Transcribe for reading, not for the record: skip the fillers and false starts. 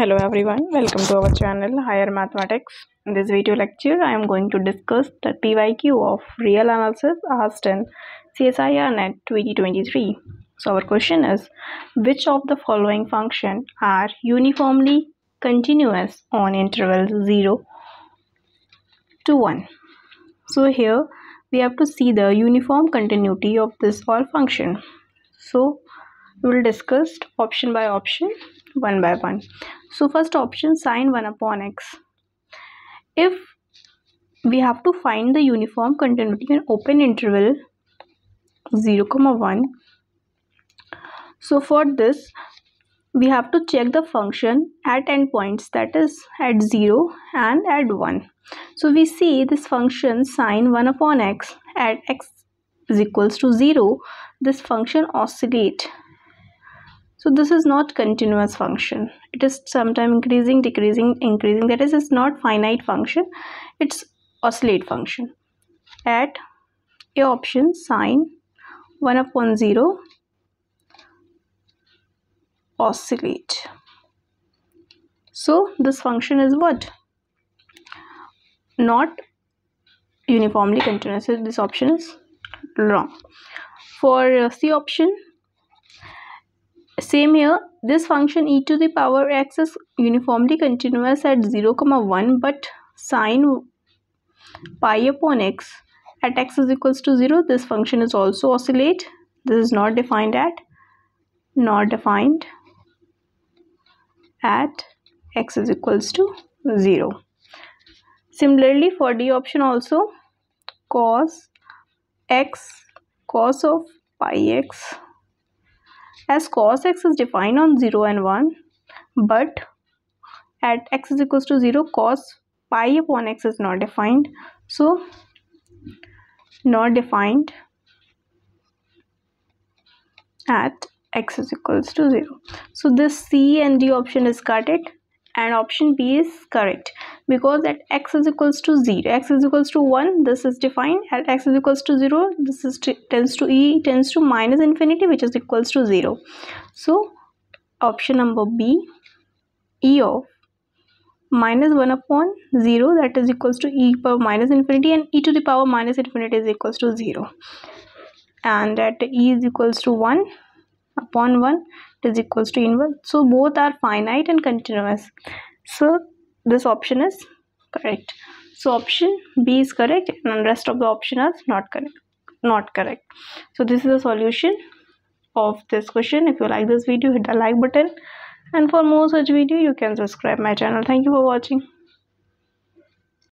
Hello everyone, welcome to our channel Higher Mathematics. In this video lecture, I am going to discuss the PYQ of real analysis asked in Csirnet 2023. So our question is, which of the following functions are uniformly continuous on intervals 0 to 1? So here we have to see the uniform continuity of this all function. So we will discuss option by option, one by one. So first option, sine 1 upon x. If we have to find the uniform continuity in open interval 0, 1, so for this we have to check the function at endpoints, that is at 0 and at 1. So we see this function sine 1 upon x at x is equals to 0, this function oscillate. So this is not continuous function. It is sometime increasing, decreasing, increasing. That is, it's not finite function. It's oscillate function. At A option, sine 1 upon 0 oscillate. So this function is what? Not uniformly continuous. So this option is wrong. For C option, same here, this function e to the power x is uniformly continuous at 0, 1, but sine pi upon x at x is equals to 0, this function is also oscillate. This is not defined at x is equals to 0. Similarly for D option also, cos of pi x, as cos x is defined on 0 and 1, but at x is equals to 0, cos pi upon x is not defined. So not defined at x is equals to 0. So this C and D option is correct and option B is correct, because at x is equals to 0, x is equals to 1, this is defined. At x is equals to 0, this is tends to minus infinity, which is equals to 0. So option number B, E of minus 1 upon 0, that is equals to e power minus infinity, and e to the power minus infinity is equals to 0. And at e is equals to 1 upon 1, it is equals to inverse. So both are finite and continuous. So this option is correct. So option B is correct and rest of the option is not correct. So this is the solution of this question. If you like this video, hit the like button, and for more such video you can subscribe my channel. Thank you for watching.